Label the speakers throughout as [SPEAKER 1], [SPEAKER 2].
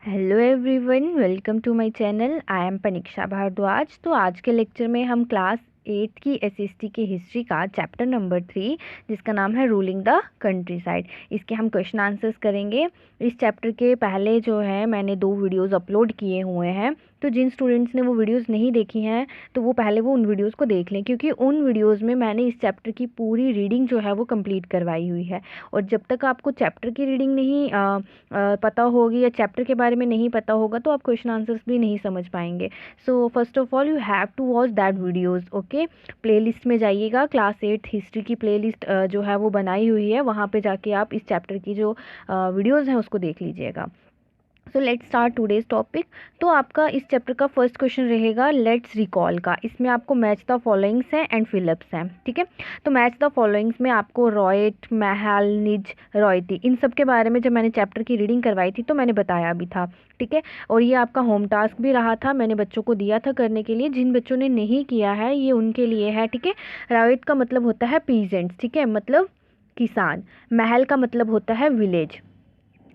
[SPEAKER 1] Hello everyone, welcome to my channel. I am Paniksha Bhardwaj. तो आज के लेक्चर में हम क्लास 8 की एसएसटी की हिस्ट्री का चैप्टर नंबर 3 जिसका नाम है रूलिंग द कंट्री साइड, इसके हम क्वेश्चन आंसर्स करेंगे। इस चैप्टर के पहले जो है मैंने 2 वीडियोस अपलोड किए हुए हैं, तो जिन स्टूडेंट्स ने वो वीडियोस नहीं देखी हैं तो वो पहले उन वीडियोस को देख लें, क्योंकि उन वीडियोस में मैंने इस चैप्टर की पूरी रीडिंग जो है वो कंप्लीट करवाई हुई है। और जब तक आपको चैप्टर की रीडिंग नहीं पता होगी या चैप्टर के बारे में नहीं पता होगा तो आप क्वेश्चन आंसर्स भी नहीं समझ पाएंगे। So first of all you have to watch that videos. Okay, playlist में जाइएगा, क्लास 8 हिस्ट्री की प्लेलिस्ट जो है वो बनाई हुई है, वहाँ पे जाके आप इस चैप्टर की जो वीडियोज़ हैं उसको देख लीजिएगा। So let's start today's topic. तो आपका इस चैप्टर का फर्स्ट क्वेश्चन रहेगा लेट्स रिकॉल का। इसमें आपको मैच द फॉलोइंग्स हैं एंड फिलअप्स हैं, ठीक है। तो मैच द फॉलोइंग्स में आपको रॉयट, महल, निज, रॉयती, इन सब के बारे में जब मैंने चैप्टर की रीडिंग करवाई थी तो मैंने बताया भी था, ठीक है। और ये आपका होम टास्क भी रहा था, मैंने बच्चों को दिया था करने के लिए। जिन बच्चों ने नहीं किया है ये उनके लिए है, ठीक है। रॉयट का मतलब होता है पीजेंट्स, ठीक है, मतलब किसान। महल का मतलब होता है विलेज।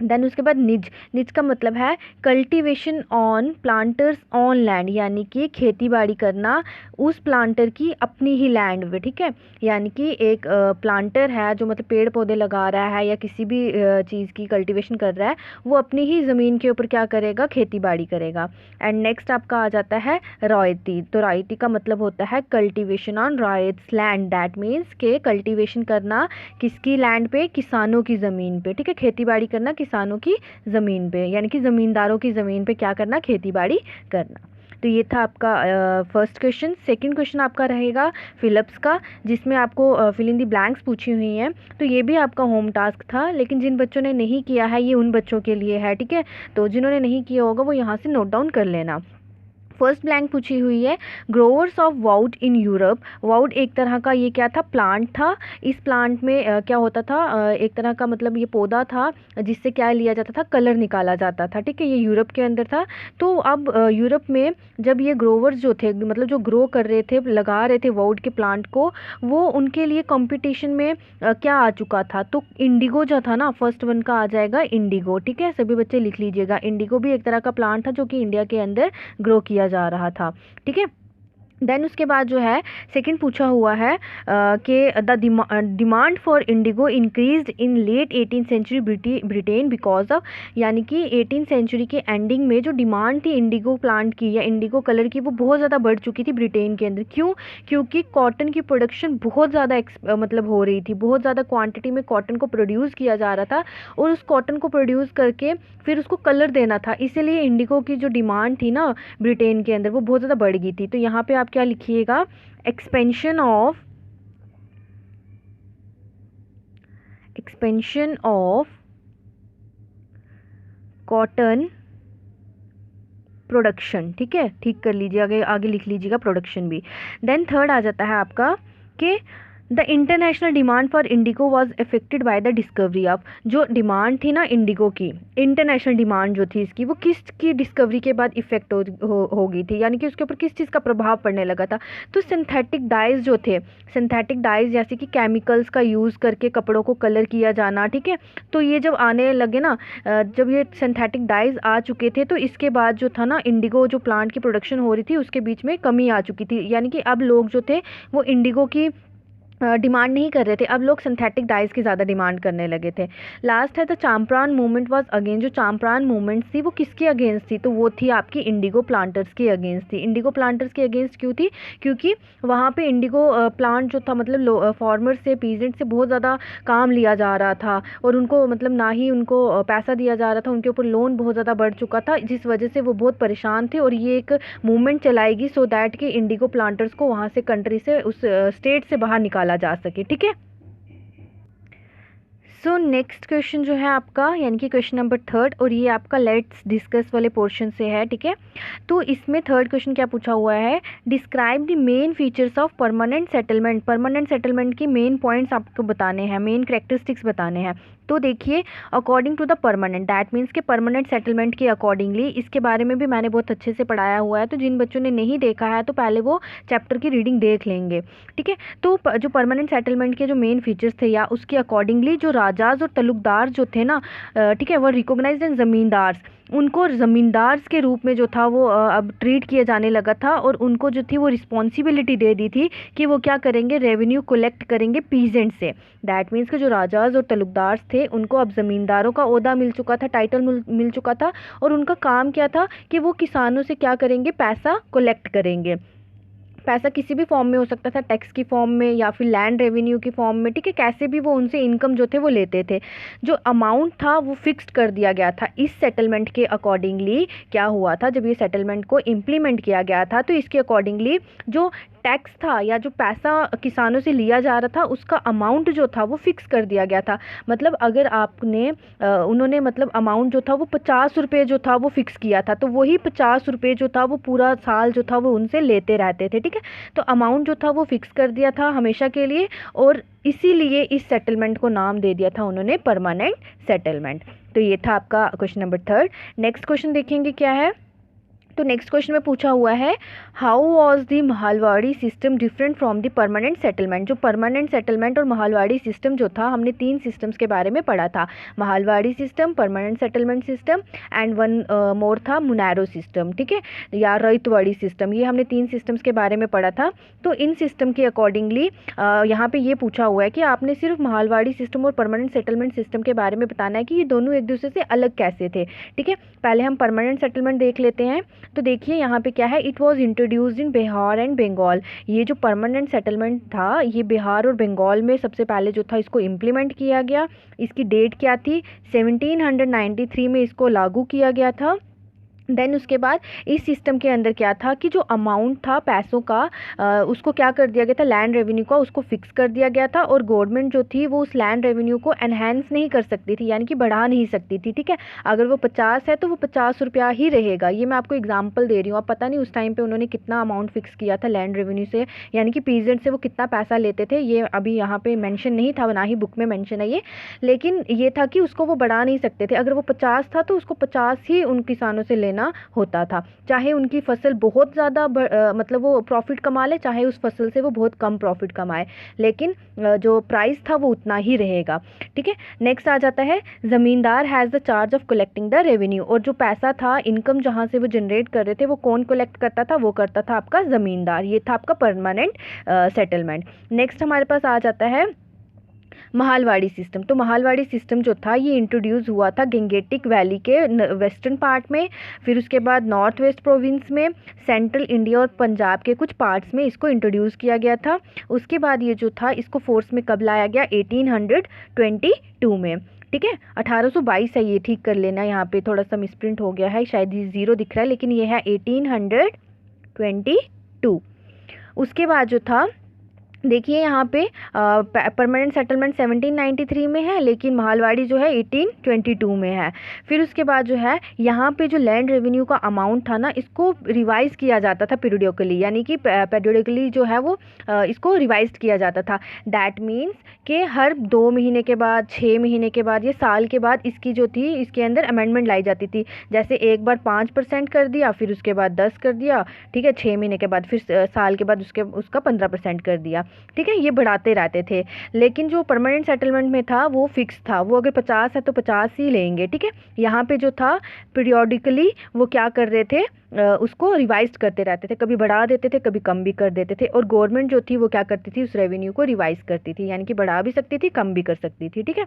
[SPEAKER 1] देन उसके बाद निज, निज का मतलब है cultivation on planters on land, यानी कि खेती बाड़ी करना उस प्लांटर की अपनी ही लैंड पे, ठीक है। यानी कि एक प्लांटर है जो मतलब पेड़ पौधे लगा रहा है या किसी भी चीज़ की कल्टीवेशन कर रहा है, वो अपनी ही ज़मीन के ऊपर क्या करेगा, खेती बाड़ी करेगा। एंड नेक्स्ट आपका आ जाता है रॉयती। तो रॉयती का मतलब होता है cultivation on riots land, that means के कल्टीवेशन करना किसकी लैंड पे, किसानों की ज़मीन पे, ठीक है। खेती बाड़ी करना किसानों की ज़मीन पे, यानी कि ज़मींदारों की ज़मीन पे क्या करना, खेती बाड़ी करना। तो ये था आपका फर्स्ट क्वेश्चन। सेकंड क्वेश्चन आपका रहेगा फिलअप्स का, जिसमें आपको फिल इन दी ब्लैंक्स पूछी हुई हैं। तो ये भी आपका होम टास्क था, लेकिन जिन बच्चों ने नहीं किया है ये उन बच्चों के लिए है, ठीक है। तो जिन्होंने नहीं किया होगा वो यहाँ से नोट डाउन कर लेना। फर्स्ट ब्लैंक पूछी हुई है growers of vowed in Europe. Vowed एक तरह का ये क्या था, प्लांट था। इस प्लांट में क्या होता था, एक तरह का मतलब ये पौधा था जिससे क्या लिया जाता था, कलर निकाला जाता था, ठीक है। ये यूरोप के अंदर था। तो अब यूरोप में जब ये ग्रोवर्स जो थे, मतलब जो ग्रो कर रहे थे, लगा रहे थे वाउड के प्लांट को, वो उनके लिए कंपटीशन में क्या आ चुका था, तो इंडिगो जो था ना, फर्स्ट वन का आ जाएगा इंडिगो, ठीक है। सभी बच्चे लिख लीजिएगा, इंडिगो भी एक तरह का प्लांट था जो कि इंडिया के अंदर ग्रो किया जा रहा था, ठीक है। देन उसके बाद जो है सेकंड पूछा हुआ है कि the demand for indigo increased in late 18th century Britain because of, यानी कि 18th सेंचुरी के एंडिंग में जो डिमांड थी इंडिगो प्लांट की या इंडिगो कलर की, वो बहुत ज़्यादा बढ़ चुकी थी ब्रिटेन के अंदर। क्यों? क्योंकि कॉटन की प्रोडक्शन बहुत ज़्यादा मतलब हो रही थी, बहुत ज़्यादा क्वांटिटी में कॉटन को प्रोड्यूस किया जा रहा था, और उस कॉटन को प्रोड्यूस करके फिर उसको कलर देना था, इसीलिए इंडिगो की जो डिमांड थी ना ब्रिटेन के अंदर वो बहुत ज़्यादा बढ़ गई थी। तो यहाँ पे आप क्या लिखिएगा, एक्सपेंशन ऑफ कॉटन प्रोडक्शन, ठीक है, ठीक कर लीजिए, आगे आगे लिख लीजिएगा प्रोडक्शन भी। देन थर्ड आ जाता है आपका कि the international demand for Indigo was affected by the discovery of, जो डिमांड थी ना इंडिगो की, इंटरनेशनल डिमांड जो थी इसकी, वो किसकी डिस्कवरी के बाद इफेक्ट हो गई थी, यानी कि उसके ऊपर किस चीज़ का प्रभाव पड़ने लगा था। तो सिंथेटिक डाइज जो थे, सिंथेटिक डाइज जैसे कि केमिकल्स का यूज़ करके कपड़ों को कलर किया जाना, ठीक है। तो ये जब आने लगे ना, जब ये सिंथेटिक डाइज आ चुके थे, तो इसके बाद जो था ना इंडिगो जो प्लांट की प्रोडक्शन हो रही थी उसके बीच में कमी आ चुकी थी, यानी कि अब लोग जो थे वो इंडिगो की डिमांड नहीं कर रहे थे, अब लोग सिंथेटिक डाइज की ज़्यादा डिमांड करने लगे थे। लास्ट है द चाम्प्रान मूवमेंट वाज अगेंस्ट, जो चाम्प्रान मूवमेंट थी वो किसके अगेंस्ट थी, तो वो थी आपकी इंडिगो प्लांटर्स के अगेंस्ट थी। इंडिगो प्लांटर्स के अगेंस्ट क्यों थी, क्योंकि वहाँ पे इंडिगो प्लांट जो था, मतलब फार्मर से, पीजेंट से बहुत ज़्यादा काम लिया जा रहा था, और उनको मतलब ना ही उनको पैसा दिया जा रहा था, उनके ऊपर लोन बहुत ज़्यादा बढ़ चुका था, जिस वजह से वो बहुत परेशान थे। और ये एक मूवमेंट चलाएगी सो दैट कि इंडिगो प्लांटर्स को वहाँ से, कंट्री से, उस स्टेट से बाहर निकाला जा सके, ठीक है। सो नेक्स्ट क्वेश्चन जो है आपका, यानी कि क्वेश्चन नंबर थर्ड, और ये आपका लेट्स डिस्कस वाले पोर्शन से है, ठीक है। तो इसमें थर्ड क्वेश्चन क्या पूछा हुआ है, describe the main features of permanent settlement. Permanent settlement की मेन पॉइंट्स आपको बताने हैं, मेन कैरेक्टरिस्टिक्स बताने हैं। तो देखिए, according to the permanent, that means के परमानेंट सेटलमेंट के अकॉर्डिंगली, इसके बारे में भी मैंने बहुत अच्छे से पढ़ाया हुआ है, तो जिन बच्चों ने नहीं देखा है तो पहले वो चैप्टर की रीडिंग देख लेंगे, ठीक है। तो जो परमानेंट सेटलमेंट के जो मेन फीचर्स थे या उसके अकॉर्डिंगली जो राजाज और तलुकदार जो थे ना, ठीक है, वो रिकॉग्नाइज्ड एंड ज़मींदार, उनको ज़मींदार के रूप में जो था वो अब ट्रीट किया जाने लगा था, और उनको जो थी वो रिस्पॉन्सिबिलिटी दे दी थी कि वो क्या करेंगे, रेवेन्यू कलेक्ट करेंगे पीजेंट से। दैट मीन्स के जो राजाज और तलुकदार थे उनको अब ज़मींदारों का ओहदा मिल चुका था, टाइटल मिल चुका था, और उनका काम क्या था कि वो किसानों से क्या करेंगे, पैसा कलेक्ट करेंगे। पैसा किसी भी फॉर्म में हो सकता था, टैक्स की फॉर्म में या फिर लैंड रेवेन्यू की फॉर्म में, ठीक है, कैसे भी वो उनसे इनकम जो थे वो लेते थे। जो अमाउंट था वो फिक्स्ड कर दिया गया था। इस सेटलमेंट के अकॉर्डिंगली क्या हुआ था, जब ये सेटलमेंट को इम्प्लीमेंट किया गया था तो इसके अकॉर्डिंगली जो टैक्स था या जो पैसा किसानों से लिया जा रहा था उसका अमाउंट जो था वो फिक्स कर दिया गया था। मतलब अगर आपने उन्होंने मतलब अमाउंट जो था वो 50 रुपये जो था वो फिक्स किया था, तो वही 50 रुपये जो था वो पूरा साल जो था वो उनसे लेते रहते थे, ठीक है। तो अमाउंट जो था वो फिक्स कर दिया था हमेशा के लिए, और इसीलिए इस सेटलमेंट को नाम दे दिया था उन्होंने परमानेंट सेटलमेंट। तो ये था आपका क्वेश्चन नंबर 3। नेक्स्ट क्वेश्चन देखेंगे क्या है। तो नेक्स्ट क्वेश्चन में पूछा हुआ है, how was the Mahalwari system different from the permanent settlement. जो परमानेंट सेटलमेंट और महालवाड़ी सिस्टम जो था, हमने 3 सिस्टम्स के बारे में पढ़ा था, Mahalwari system, permanent settlement system and one more था मुनारो सिस्टम, ठीक है, या रईतवाड़ी सिस्टम। ये हमने 3 सिस्टम्स के बारे में पढ़ा था। तो इन सिस्टम के अकॉर्डिंगली यहाँ पे ये पूछा हुआ है कि आपने सिर्फ महालवाड़ी सिस्टम और परमानेंट सेटलमेंट सिस्टम के बारे में बताना है कि ये दोनों एक दूसरे से अलग कैसे थे, ठीक है। पहले हम परमानेंट सेटलमेंट देख लेते हैं। तो देखिए यहाँ पे क्या है, it was introduced in Bihar and Bengal. ये जो परमानेंट सेटलमेंट था ये बिहार और बंगाल में सबसे पहले जो था इसको इम्प्लीमेंट किया गया। इसकी डेट क्या थी, 1793 में इसको लागू किया गया था। देन उसके बाद इस सिस्टम के अंदर क्या था कि जो अमाउंट था पैसों का उसको क्या कर दिया गया था, लैंड रेवेन्यू का उसको फिक्स कर दिया गया था, और गवर्नमेंट जो थी वो उस लैंड रेवेन्यू को एनहेंस नहीं कर सकती थी, यानी कि बढ़ा नहीं सकती थी, ठीक है। अगर वो 50 है तो वो 50 रुपया ही रहेगा। ये मैं आपको एग्जांपल दे रही हूँ। अब पता नहीं उस टाइम पे उन्होंने कितना अमाउंट फिक्स किया था लैंड रेवेन्यू से, यानी कि पीजेंट से वो कितना पैसा लेते थे, ये अभी यहाँ पे मेंशन नहीं था, ना ही बुक में मेंशन है ये, लेकिन ये था कि उसको वो बढ़ा नहीं सकते थे। अगर वो 50 था तो उसको 50 ही उन किसानों से लेना होता था, चाहे उनकी फसल बहुत ज़्यादा मतलब वो प्रॉफिट कमा ले, चाहे उस फसल से वो बहुत कम प्रॉफिट कमाए, लेकिन जो प्राइस था वो उतना ही रहेगा, ठीक है। नेक्स्ट आ जाता है, ज़मींदार has the charge of collecting the revenue. और जो पैसा था, इनकम जहाँ से वो जनरेट कर रहे थे वो कौन कलेक्ट करता था, वो करता था आपका ज़मींदार। ये था आपका परमानेंट सेटलमेंट। नेक्स्ट हमारे पास आ जाता है महालवाड़ी सिस्टम। तो महालवाड़ी सिस्टम जो था ये इंट्रोड्यूस हुआ था गंगेटिक वैली के वेस्टर्न पार्ट में, फिर उसके बाद नॉर्थ वेस्ट प्रोविंस में, सेंट्रल इंडिया और पंजाब के कुछ पार्ट्स में इसको इंट्रोड्यूस किया गया था। उसके बाद ये जो था इसको फोर्स में कब लाया गया, 1822 में, ठीक है। 1822 है ये, ठीक कर लेना, यहाँ पे थोड़ा सा मिसप्रिंट हो गया है, शायद ये 0 दिख रहा है, लेकिन ये है 1822। उसके बाद जो था देखिए यहाँ पे परमानेंट सेटलमेंट 1793 में है, लेकिन महालवाड़ी जो है 1822 में है। फिर उसके बाद जो है यहाँ पे जो लैंड रेवेन्यू का अमाउंट था ना, इसको रिवाइज किया जाता था पीरियडिकली, यानी कि पीरियडिकली जो है वो इसको रिवाइज किया जाता था। दैट मीन्स कि हर 2 महीने के बाद, 6 महीने के बाद, ये साल के बाद इसकी जो थी इसके अंदर अमेंडमेंट लाई जाती थी। जैसे एक बार 5% कर दिया, फिर उसके बाद 10 कर दिया, ठीक है, 6 महीने के बाद, फिर साल के बाद उसका 15% कर दिया, ठीक है। ये बढ़ाते रहते थे, लेकिन जो परमानेंट सेटलमेंट में था वो फिक्स था, वो अगर 50 है तो 50 ही लेंगे, ठीक है। यहाँ पे जो था पीरियोडिकली वो क्या कर रहे थे, उसको रिवाइज करते रहते थे, कभी बढ़ा देते थे, कभी कम भी कर देते थे, और गवर्नमेंट जो थी वो क्या करती थी, उस रेवेन्यू को रिवाइज करती थी, यानी कि बढ़ा भी सकती थी, कम भी कर सकती थी, ठीक है।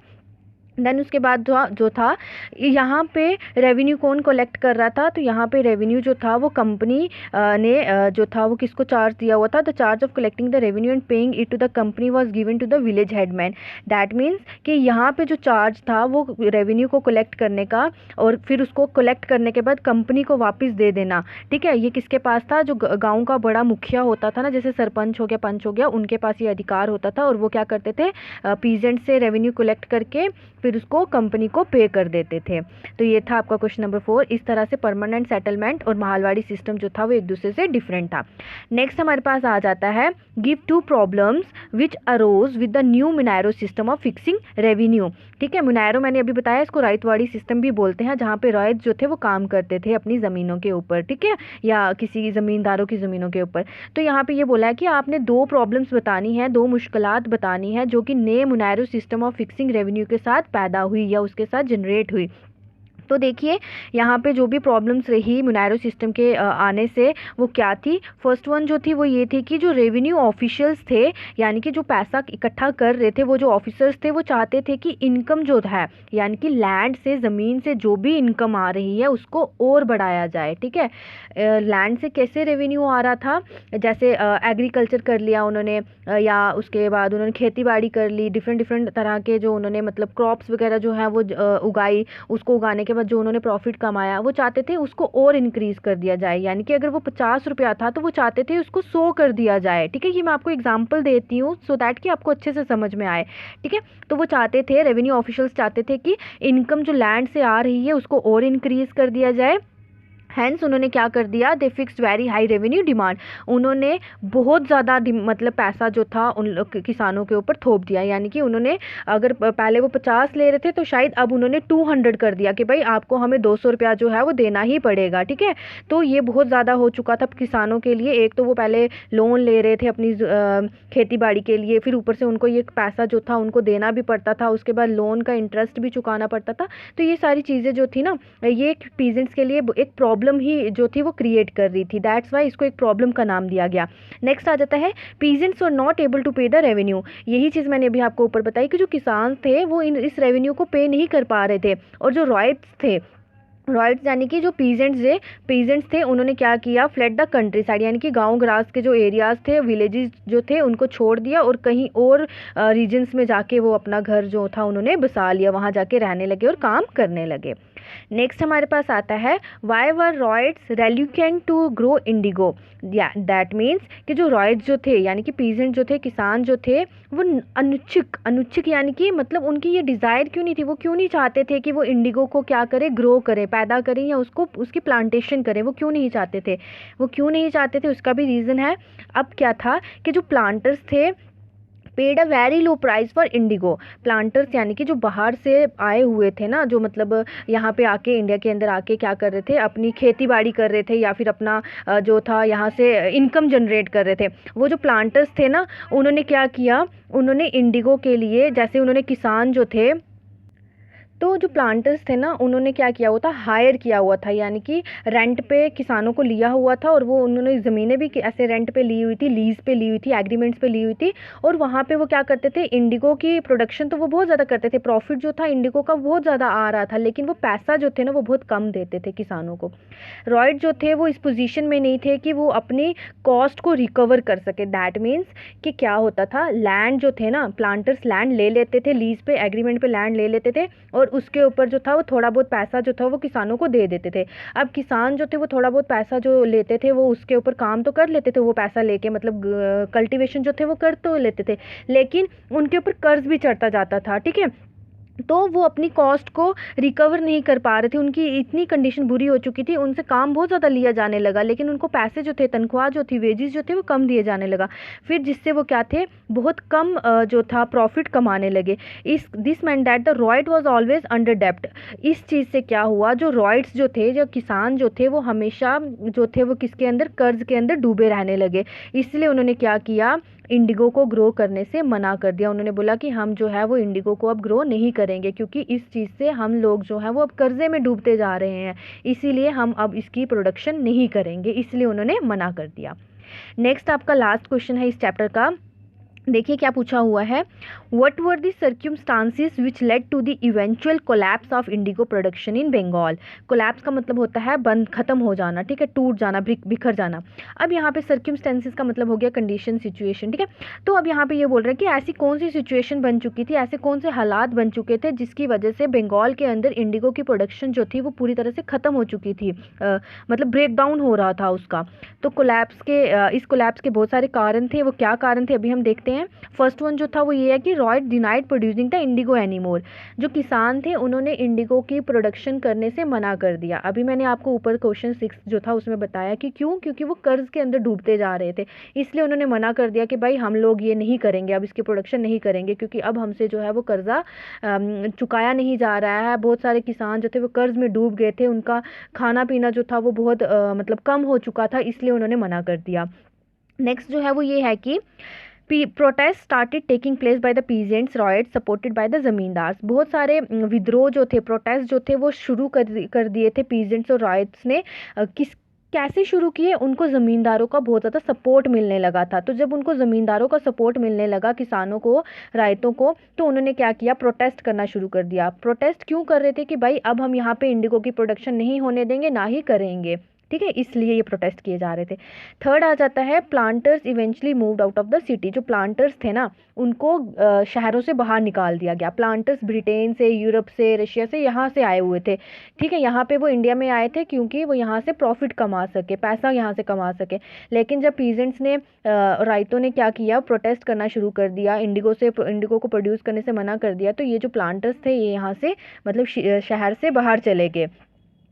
[SPEAKER 1] देन उसके बाद जो था यहाँ पे रेवेन्यू कौन कलेक्ट कर रहा था, तो यहाँ पे रेवेन्यू जो था वो कंपनी ने जो था वो किसको चार्ज दिया हुआ था, the charge of collecting the revenue and paying it to the company was given to the village headman. That means कि यहाँ पे जो चार्ज था वो रेवेन्यू को कलेक्ट करने का, और फिर उसको कलेक्ट करने के बाद कंपनी को वापस दे देना, ठीक है। ये किसके पास था, जो गाँव का बड़ा मुखिया होता था ना, जैसे सरपंच हो गया, पंच हो गया, उनके पास ये अधिकार होता था, और वो क्या करते थे, पीजेंट से रेवेन्यू कलेक्ट करके फिर फिर उसको कंपनी को पे कर देते थे। तो ये था आपका क्वेश्चन नंबर 4। इस तरह से परमानेंट सेटलमेंट और माहलवाड़ी सिस्टम जो था वो एक दूसरे से डिफरेंट था। नेक्स्ट हमारे पास आ जाता है give 2 problems which arose with the new Munro system of fixing revenue. ठीक है, मुनायरो मैंने अभी बताया, इसको रायतवाड़ी सिस्टम भी बोलते हैं, जहाँ पे रायत जो थे वो काम करते थे अपनी ज़मीनों के ऊपर, ठीक है, या किसी ज़मींदारों की ज़मीनों के ऊपर। तो यहाँ पे ये बोला है कि आपने 2 प्रॉब्लम्स बतानी है, 2 मुश्किलात बतानी है जो कि नए मुनायरो सिस्टम ऑफ फिक्सिंग रेवेन्यू के साथ पैदा हुई या उसके साथ जनरेट हुई। तो देखिए यहाँ पे जो भी प्रॉब्लम्स रही मुनायरो सिस्टम के आने से वो क्या थी। फर्स्ट वन जो थी वो ये थी कि जो रेवेन्यू ऑफिशियल्स थे, यानी कि जो पैसा इकट्ठा कर रहे थे, वो जो ऑफिसर्स थे वो चाहते थे कि इनकम जो है, यानी कि लैंड से, ज़मीन से जो भी इनकम आ रही है उसको और बढ़ाया जाए। ठीक है, लैंड से कैसे रेवेन्यू आ रहा था, जैसे एग्रीकल्चर कर लिया उन्होंने, या उसके बाद उन्होंने खेती बाड़ी कर ली, डिफरेंट तरह के जो उन्होंने मतलब क्रॉप्स वगैरह जो है वो उगाई, उसको उगाने के जो उन्होंने प्रॉफिट कमाया वो चाहते थे उसको और इंक्रीज कर दिया जाए, यानी कि अगर वो 50 रुपया था तो वो चाहते थे उसको 100 कर दिया जाए। ठीक है, ये मैं आपको एग्जांपल देती हूँ सो दैट कि आपको अच्छे से समझ में आए। ठीक है, तो वो चाहते थे, रेवेन्यू ऑफिशियल्स चाहते थे कि इनकम जो लैंड से आ रही है उसको और इंक्रीज कर दिया जाए। हैंस उन्होंने क्या कर दिया, दे fixed very high revenue demand. उन्होंने बहुत ज़्यादा मतलब पैसा जो था उन किसानों के ऊपर थोप दिया, यानी कि उन्होंने अगर पहले वो 50 ले रहे थे तो शायद अब उन्होंने 200 कर दिया कि भाई आपको हमें 200 रुपया जो है वो देना ही पड़ेगा। ठीक है, तो ये बहुत ज़्यादा हो चुका था किसानों के लिए। एक तो वो पहले लोन ले रहे थे अपनी खेती बाड़ी के लिए, फिर ऊपर से उनको ये पैसा जो था उनको देना भी पड़ता था, उसके बाद लोन का इंटरेस्ट भी चुकाना पड़ता था। तो ये सारी चीज़ें जो थी ना, ये पीजेंट्स के लिए एक प्रॉब्लम ही जो थी वो क्रिएट कर रही थी। दैट्स वाई इसको एक प्रॉब्लम का नाम दिया गया। नेक्स्ट आ जाता है peasants were not able to pay the revenue. यही चीज़ मैंने अभी आपको ऊपर बताई कि जो किसान थे वो इस रेवेन्यू को पे नहीं कर पा रहे थे, और जो रॉयट्स थे, रॉयट्स यानी कि जो पीजेंट्स थे उन्होंने क्या किया, फ्लड द कंट्री साइड, यानी कि गांव ग्रास के जो एरियाज थे, विलेजेस जो थे उनको छोड़ दिया और कहीं और रीजन्स में जाके वो अपना घर जो था उन्होंने बसा लिया, वहाँ जाके रहने लगे और काम करने लगे। नेक्स्ट हमारे पास आता है why were ryots reluctant to grow indigo. That means कि जो रॉयट्स जो थे, यानी कि पीजेंट जो थे, किसान जो थे, वो अनुच्छिक यानी कि मतलब उनकी ये डिज़ायर क्यों नहीं थी, वो क्यों नहीं चाहते थे कि वो इंडिगो को क्या करे, ग्रो करे, पैदा करें या उसको उसकी प्लांटेशन करें, वो क्यों नहीं चाहते थे। वो क्यों नहीं चाहते थे उसका भी रीज़न है। अब क्या था कि जो प्लांटर्स थे paid a very low price for Indigo. Planters यानी कि जो बाहर से आए हुए थे ना, जो मतलब यहाँ पे आके इंडिया के अंदर आके क्या कर रहे थे, अपनी खेती बाड़ी कर रहे थे या फिर अपना जो था यहाँ से इनकम जनरेट कर रहे थे, वो जो प्लांटर्स थे ना, उन्होंने क्या किया, उन्होंने इंडिगो के लिए, जैसे उन्होंने किसान जो थे, तो जो प्लांटर्स थे ना, उन्होंने क्या किया हुआ था, हायर किया हुआ था, यानी कि रेंट पे किसानों को लिया हुआ था, और वो उन्होंने ज़मीनें भी ऐसे रेंट पे ली हुई थी, लीज़ पे ली हुई थी, एग्रीमेंट्स पे ली हुई थी। और वहाँ पे वो क्या करते थे, इंडिगो की प्रोडक्शन तो वो बहुत ज़्यादा करते थे, प्रॉफिट जो था इंडिगो का बहुत ज़्यादा आ रहा था, लेकिन वो पैसा जो थे ना वो बहुत कम देते थे किसानों को। रॉयट जो थे वो इस पोजीशन में नहीं थे कि वो अपनी कॉस्ट को रिकवर कर सके। दैट मीन्स कि क्या होता था, लैंड जो थे ना, प्लांटर्स लैंड ले लेते थे लीज पे, एग्रीमेंट पे लैंड ले लेते थे, और उसके ऊपर जो था वो थोड़ा बहुत पैसा जो था वो किसानों को दे देते थे। अब किसान जो थे वो थोड़ा बहुत पैसा जो लेते थे वो उसके ऊपर काम तो कर लेते थे, वो पैसा लेके मतलब कल्टीवेशन जो थे वो कर तो लेते थे, लेकिन उनके ऊपर कर्ज भी चढ़ता जाता था। ठीक है, तो वो अपनी कॉस्ट को रिकवर नहीं कर पा रहे थे, उनकी इतनी कंडीशन बुरी हो चुकी थी, उनसे काम बहुत ज़्यादा लिया जाने लगा, लेकिन उनको पैसे जो थे, तनख्वाह जो थी, वेजेस जो थे वो कम दिए जाने लगा। फिर जिससे वो क्या थे, बहुत कम जो था प्रॉफिट कमाने लगे। This meant that the ryot was always under डेप्ट। इस चीज़ से क्या हुआ, जो रॉयट्स जो थे, जो किसान जो थे, वो हमेशा जो थे वो किसके अंदर, कर्ज के अंदर डूबे रहने लगे। इसलिए उन्होंने क्या किया, इंडिगो को ग्रो करने से मना कर दिया। उन्होंने बोला कि हम जो है वो इंडिगो को अब ग्रो नहीं करेंगे, क्योंकि इस चीज़ से हम लोग जो है वो अब कर्जे में डूबते जा रहे हैं, इसीलिए हम अब इसकी प्रोडक्शन नहीं करेंगे, इसलिए उन्होंने मना कर दिया। नेक्स्ट आपका लास्ट क्वेश्चन है इस चैप्टर का। देखिए क्या पूछा हुआ है, what were the circumstances which led to the eventual collapse of indigo production in Bengal. Collapse का मतलब होता है बंद, खत्म हो जाना, ठीक है, टूट जाना, बिखर जाना। अब यहाँ पे सर्क्यूमस्टांसेस का मतलब हो गया कंडीशन, सिचुएशन। ठीक है, तो अब यहाँ पे ये बोल रहे हैं कि ऐसी कौन सी सिचुएशन बन चुकी थी, ऐसे कौन से हालात बन चुके थे जिसकी वजह से बंगाल के अंदर इंडिगो की प्रोडक्शन जो थी वो पूरी तरह से ख़त्म हो चुकी थी, मतलब ब्रेक डाउन हो रहा था उसका। तो कोलैप्स के इस कोलैप्स के बहुत सारे कारण थे, वो क्या कारण थे अभी हम देखते हैं। हैं। फर्स्ट वन जो था वो ये है कि riot denied producing the Indigo anymore. जो किसान थे उन्होंने इंडिगो की प्रोडक्शन करने से मना कर दिया। अभी मैंने आपको ऊपर क्वेश्चन 6 जो था उसमें बताया कि क्यों, क्योंकि वो कर्ज के अंदर डूबते जा रहे थे, इसलिए उन्होंने मना कर दिया कि भाई हम लोग ये नहीं करेंगे, अब इसकी प्रोडक्शन नहीं करेंगे, क्योंकि अब हमसे जो है वो कर्जा चुकाया नहीं जा रहा है। बहुत सारे किसान जो थे वो कर्ज में डूब गए थे, उनका खाना पीना जो था वो बहुत मतलब कम हो चुका था, इसलिए उन्होंने मना कर दिया। नेक्स्ट जो है वो ये है कि protest started taking place by the peasants riot supported by the zamindars. बहुत सारे विद्रोह जो थे, प्रोटेस्ट जो थे वो शुरू कर दिए थे पीजेंट्स और रॉयट्स ने। किस कैसे शुरू किए? उनको ज़मींदारों का बहुत ज़्यादा सपोर्ट मिलने लगा था। तो जब उनको ज़मींदारों का सपोर्ट मिलने लगा, किसानों को, रायतों को, तो उन्होंने क्या किया? प्रोटेस्ट करना शुरू कर दिया। प्रोटेस्ट क्यों कर रहे थे? कि भाई अब हम यहाँ पे इंडिगो की प्रोडक्शन नहीं होने देंगे, ना ही करेंगे, ठीक है, इसलिए ये प्रोटेस्ट किए जा रहे थे। थर्ड आ जाता है planters eventually moved out of the city. जो प्लांटर्स थे ना, उनको शहरों से बाहर निकाल दिया गया। प्लांटर्स ब्रिटेन से, यूरोप से, रशिया से, यहाँ से आए हुए थे, ठीक है। यहाँ पे वो इंडिया में आए थे क्योंकि वो यहाँ से प्रॉफिट कमा सके, पैसा यहाँ से कमा सके। लेकिन जब पीजेंट्स ने, राइतों ने क्या किया? प्रोटेस्ट करना शुरू कर दिया, इंडिगो को प्रोड्यूस करने से मना कर दिया, तो ये जो प्लांटर्स थे ये यहाँ से मतलब शहर से बाहर चले गए।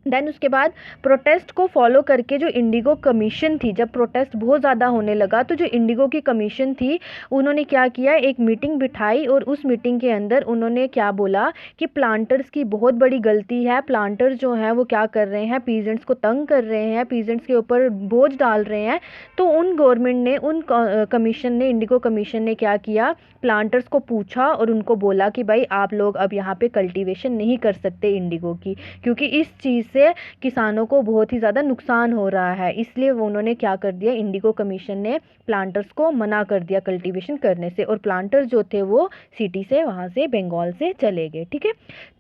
[SPEAKER 1] देन उसके बाद प्रोटेस्ट को फॉलो करके जो इंडिगो कमीशन थी, जब प्रोटेस्ट बहुत ज़्यादा होने लगा तो जो इंडिगो की कमीशन थी उन्होंने क्या किया? एक मीटिंग बिठाई और उस मीटिंग के अंदर उन्होंने क्या बोला कि प्लांटर्स की बहुत बड़ी गलती है, प्लांटर्स जो हैं वो क्या कर रहे हैं? पीजेंट्स को तंग कर रहे हैं, पीजेंट्स के ऊपर बोझ डाल रहे हैं। तो उन गवर्नमेंट ने, उन कमीशन ने, इंडिगो कमीशन ने क्या किया? प्लांटर्स को पूछा और उनको बोला कि भाई आप लोग अब यहाँ पे कल्टीवेशन नहीं कर सकते इंडिगो की, क्योंकि इस चीज़ से किसानों को बहुत ही ज़्यादा नुकसान हो रहा है। इसलिए उन्होंने क्या कर दिया? इंडिगो कमीशन ने प्लांटर्स को मना कर दिया कल्टीवेशन करने से, और प्लांटर्स जो थे वो सिटी से, वहाँ से, बंगाल से चले गए, ठीक है।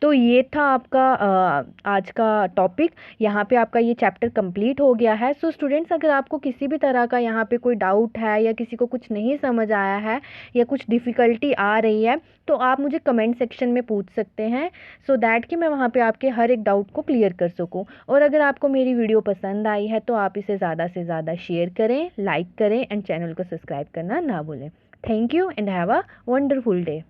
[SPEAKER 1] तो ये था आपका आज का टॉपिक। यहाँ पे आपका ये चैप्टर कंप्लीट हो गया है। सो स्टूडेंट्स, अगर आपको किसी भी तरह का यहाँ पे कोई डाउट है या किसी को कुछ नहीं समझ आया है या कुछ डिफ़िकल्टी आ रही है तो आप मुझे कमेंट सेक्शन में पूछ सकते हैं, सो दैट कि मैं वहाँ पे आपके हर एक डाउट को क्लियर कर सकूँ। और अगर आपको मेरी वीडियो पसंद आई है तो आप इसे ज़्यादा से ज़्यादा शेयर करें, लाइक करें एंड चैनल को सब्सक्राइब करना ना भूलें। Thank you and have a wonderful day.